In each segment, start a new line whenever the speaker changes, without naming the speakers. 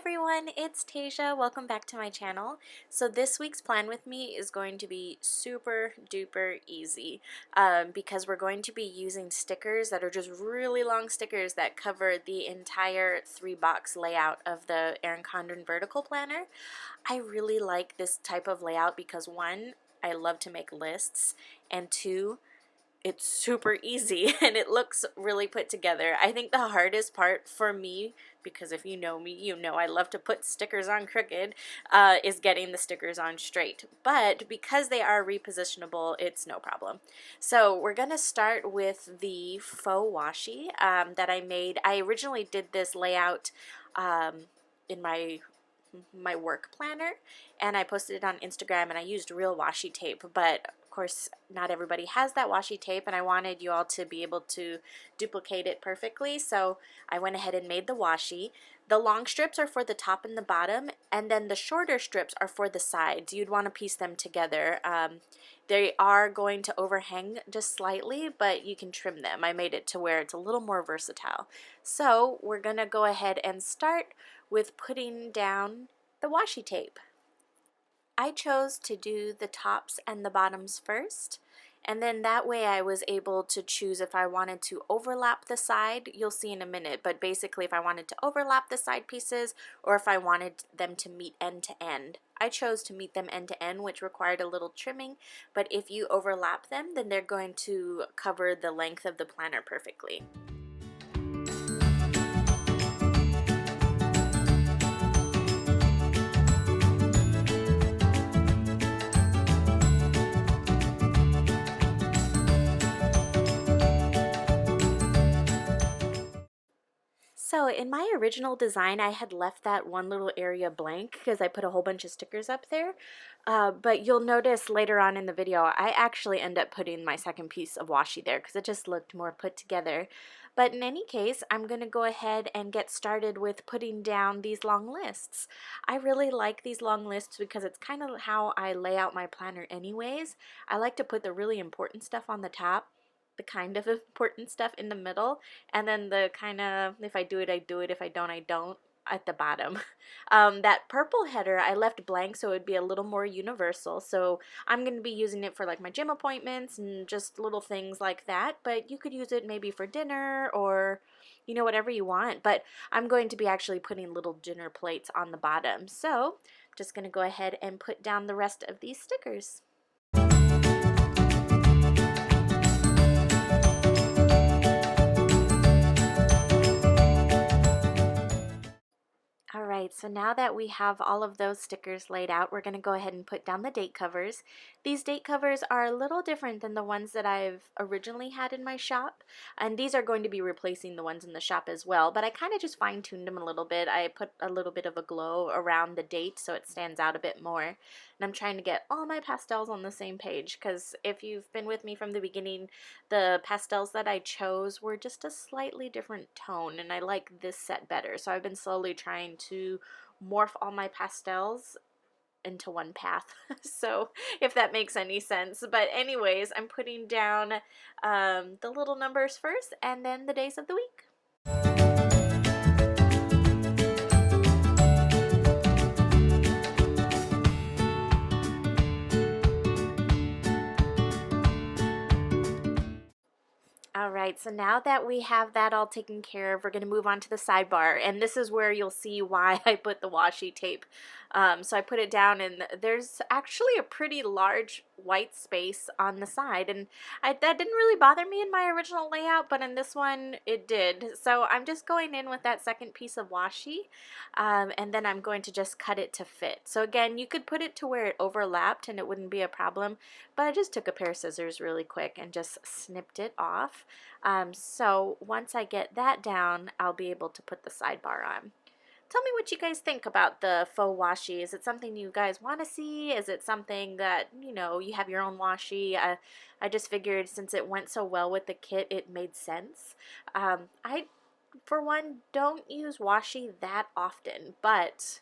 everyone, it's Tasia. Welcome back to my channel. So this week's plan with me is going to be super duper easy because we're going to be using stickers that are just really long stickers that cover the entire 3-box layout of the Erin Condren vertical planner. I really like this type of layout because one, I love to make lists, and two, it's super easy and it looks really put together. I think the hardest part for me, because if you know me, you know I love to put stickers on crooked, is getting the stickers on straight. But because they are repositionable, it's no problem. So we're going to start with the faux washi that I made. I originally did this layout in my work planner, and I posted it on Instagram, and I used real washi tape, but of course not everybody has that washi tape, and I wanted you all to be able to duplicate it perfectly, so I went ahead and made the washi. The long strips are for the top and the bottom, and then the shorter strips are for the sides. You'd want to piece them together. They are going to overhang just slightly, but you can trim them. I made it to where it's a little more versatile. So we're going to go ahead and start with putting down the washi tape. I chose to do the tops and the bottoms first, and then that way I was able to choose if I wanted to overlap the side. You'll see in a minute, but basically if I wanted to overlap the side pieces or if I wanted them to meet end to end. I chose to meet them end to end, which required a little trimming, but if you overlap them, then they're going to cover the length of the planner perfectly. So in my original design, I had left that one little area blank because I put a whole bunch of stickers up there. But you'll notice later on in the video, I actually end up putting my second piece of washi there because it just looked more put together. But in any case, I'm going to go ahead and get started with putting down these long lists. I really like these long lists because it's kind of how I lay out my planner anyways. I like to put the really important stuff on the top, the kind of important stuff in the middle, and then the kind of, if I do it, I do it, if I don't, I don't, at the bottom. That purple header I left blank so it would be a little more universal, so I'm going to be using it for like my gym appointments and just little things like that, but you could use it maybe for dinner or whatever you want. But I'm going to be actually putting little dinner plates on the bottom, so I'm just going to go ahead and put down the rest of these stickers. Alright, so now that we have all of those stickers laid out, we're going to go ahead and put down the date covers. These date covers are a little different than the ones that I've originally had in my shop, and these are going to be replacing the ones in the shop as well, but I kind of just fine-tuned them a little bit. I put a little bit of a glow around the date so it stands out a bit more, and I'm trying to get all my pastels on the same page, because if you've been with me from the beginning, the pastels that I chose were just a slightly different tone, and I like this set better, so I've been slowly trying to morph all my pastels into one path. So if that makes any sense. But anyways, I'm putting down the little numbers first and then the days of the week. Alright, so now that we have that all taken care of, we're going to move on to the sidebar, and this is where you'll see why I put the washi tape. So I put it down, and there's actually a pretty large white space on the side, and that didn't really bother me in my original layout, but in this one it did. So I'm just going in with that second piece of washi, and then I'm going to just cut it to fit. So again, you could put it to where it overlapped and it wouldn't be a problem, but I just took a pair of scissors really quick and just snipped it off. So once I get that down, I'll be able to put the sidebar on. Tell me what you guys think about the faux washi. Is it something you guys want to see? Is it something that, you have your own washi? I just figured since it went so well with the kit, it made sense. I, for one, don't use washi that often, but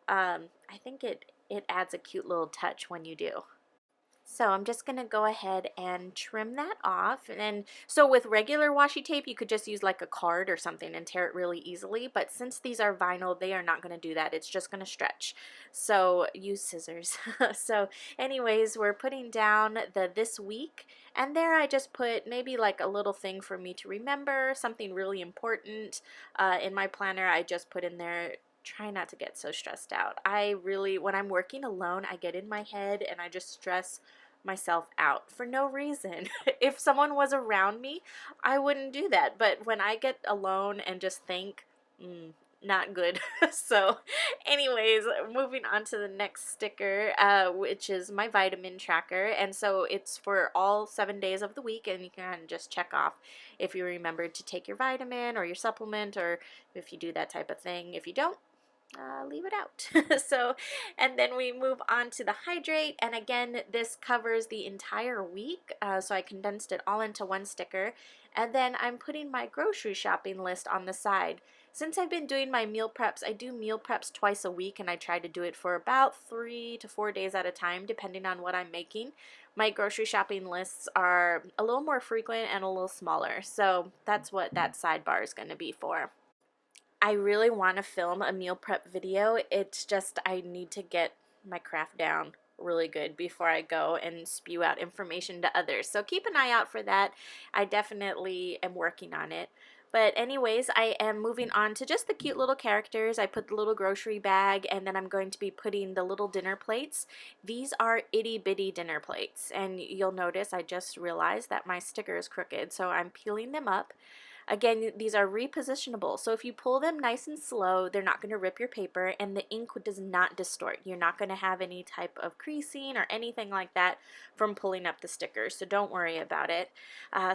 I think it adds a cute little touch when you do. So I'm just going to go ahead and trim that off. And so with regular washi tape, you could just use like a card or something and tear it really easily. But since these are vinyl, they are not going to do that. It's just going to stretch. So use scissors. So anyways, we're putting down the this week. And there I just put maybe like a little thing for me to remember, something really important. In my planner, I just put in there, try not to get so stressed out. I really, when I'm working alone, I get in my head and I just stress myself out for no reason. If someone was around me, I wouldn't do that. But when I get alone and just think, not good. So anyways, moving on to the next sticker, which is my vitamin tracker. And so it's for all 7 days of the week, and you can just check off if you remembered to take your vitamin or your supplement, or if you do that type of thing. If you don't, leave it out. So, and then we move on to the hydrate, and again this covers the entire week, so I condensed it all into one sticker. And then I'm putting my grocery shopping list on the side. Since I've been doing my meal preps, I do meal preps twice a week, and I try to do it for about 3 to 4 days at a time depending on what I'm making. My grocery shopping lists are a little more frequent and a little smaller, so that's what that sidebar is going to be for. I really want to film a meal prep video. It's just I need to get my craft down really good before I go and spew out information to others. So keep an eye out for that. I definitely am working on it. But anyways, I am moving on to just the cute little characters. I put the little grocery bag, and then I'm going to be putting the little dinner plates. These are itty bitty dinner plates, and you'll notice I just realized that my sticker is crooked, so I'm peeling them up. Again, these are repositionable, so if you pull them nice and slow, they're not going to rip your paper, and the ink does not distort. You're not going to have any type of creasing or anything like that from pulling up the stickers, so don't worry about it.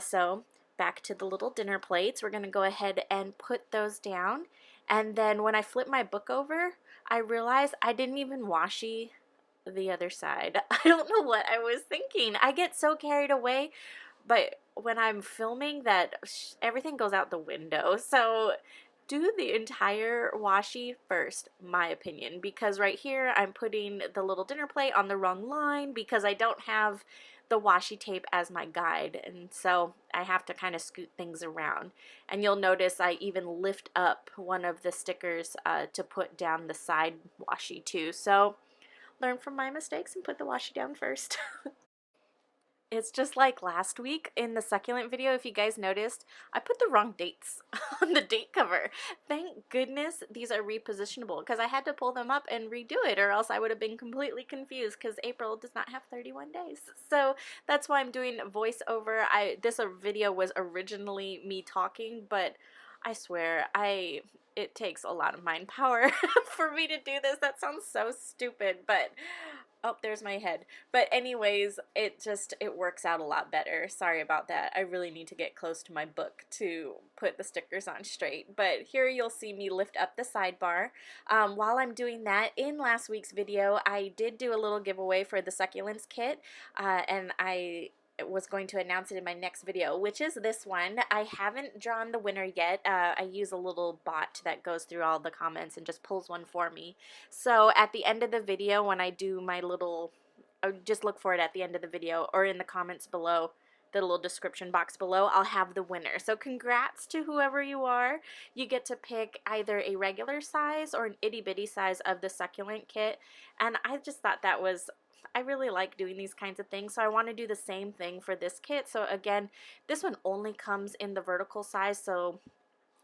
So back to the little dinner plates, we're going to go ahead and put those down, and then when I flip my book over, I realized I didn't even washi the other side. I don't know what I was thinking. I get so carried away, but when I'm filming that, everything goes out the window. So do the entire washi first, my opinion, because right here I'm putting the little dinner plate on the wrong line because I don't have the washi tape as my guide, and so I have to kind of scoot things around. And you'll notice I even lift up one of the stickers to put down the side washi too. So learn from my mistakes and put the washi down first. It's just like last week in the succulent video, if you guys noticed, I put the wrong dates on the date cover. Thank goodness these are repositionable, because I had to pull them up and redo it, or else I would have been completely confused, because April does not have 31 days. So that's why I'm doing voiceover. This video was originally me talking, but I swear, it takes a lot of mind power for me to do this. That sounds so stupid, but oh, there's my head. But anyways, it works out a lot better. Sorry about that. I really need to get close to my book to put the stickers on straight. But here you'll see me lift up the sidebar. While I'm doing that, in last week's video, I did do a little giveaway for the succulents kit, and I was going to announce it in my next video, which is this one. I haven't drawn the winner yet. I use a little bot that goes through all the comments and just pulls one for me. So at the end of the video, when I do my little, just look for it at the end of the video or in the comments below, the little description box below, I'll have the winner. So congrats to whoever you are. You get to pick either a regular size or an itty bitty size of the succulent kit. And I just thought that was, I really like doing these kinds of things, so I want to do the same thing for this kit. So again, this one only comes in the vertical size, so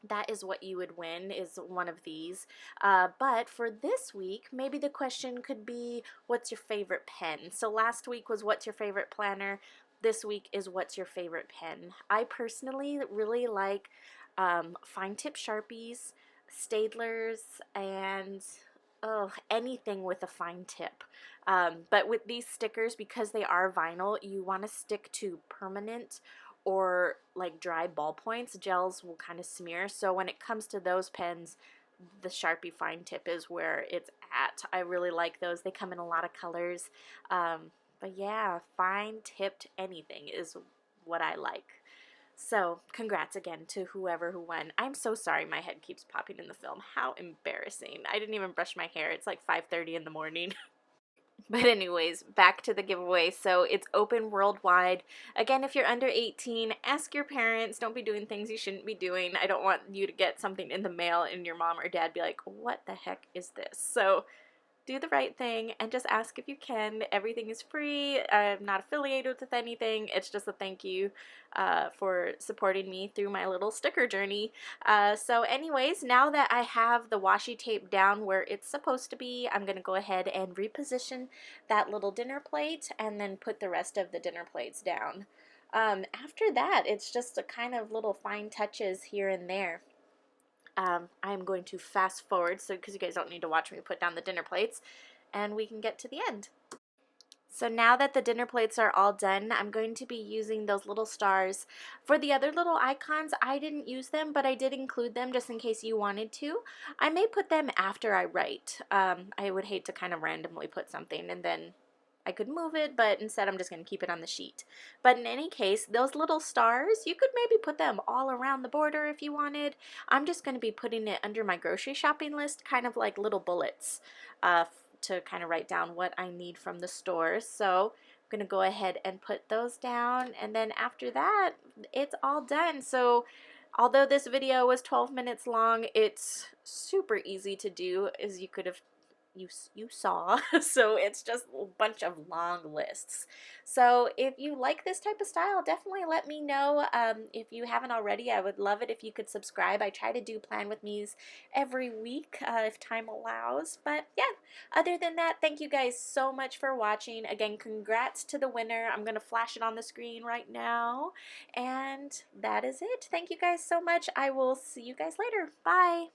that is what you would win, is one of these. But for this week, maybe the question could be, what's your favorite pen? So last week was what's your favorite planner. This week is what's your favorite pen. I personally really like fine tip Sharpies, Staedtlers, and anything with a fine tip. But with these stickers, because they are vinyl, you want to stick to permanent or like dry ballpoints. Gels will kind of smear. So when it comes to those pens, the Sharpie fine tip is where it's at. I really like those. They come in a lot of colors. But yeah, fine tipped anything is what I like. So congrats again to whoever who won. I'm so sorry my head keeps popping in the film. How embarrassing. I didn't even brush my hair. It's like 5:30 in the morning. But anyways, back to the giveaway. So it's open worldwide. Again, if you're under 18, ask your parents. Don't be doing things you shouldn't be doing. I don't want you to get something in the mail and your mom or dad be like, what the heck is this? So do the right thing and just ask if you can. Everything is free. I'm not affiliated with anything. It's just a thank you for supporting me through my little sticker journey. So anyways, now that I have the washi tape down where it's supposed to be, I'm going to go ahead and reposition that little dinner plate and then put the rest of the dinner plates down. After that, it's just a kind of little fine touches here and there. I'm going to fast forward so because you guys don't need to watch me put down the dinner plates, and we can get to the end. So now that the dinner plates are all done, I'm going to be using those little stars. For the other little icons, I didn't use them, but I did include them just in case you wanted to. I may put them after I write. I would hate to kind of randomly put something and then I could move it, but instead I'm just going to keep it on the sheet. But in any case, those little stars, you could maybe put them all around the border if you wanted. I'm just going to be putting it under my grocery shopping list, kind of like little bullets to kind of write down what I need from the store. So I'm going to go ahead and put those down, and then after that, it's all done. So although this video was 12 minutes long, it's super easy to do, as you could have you saw. So it's just a bunch of long lists. So if you like this type of style, definitely let me know. If you haven't already, I would love it if you could subscribe. I try to do Plan With Me's every week if time allows. But yeah, other than that, thank you guys so much for watching. Again, congrats to the winner. I'm going to flash it on the screen right now. And that is it. Thank you guys so much. I will see you guys later. Bye.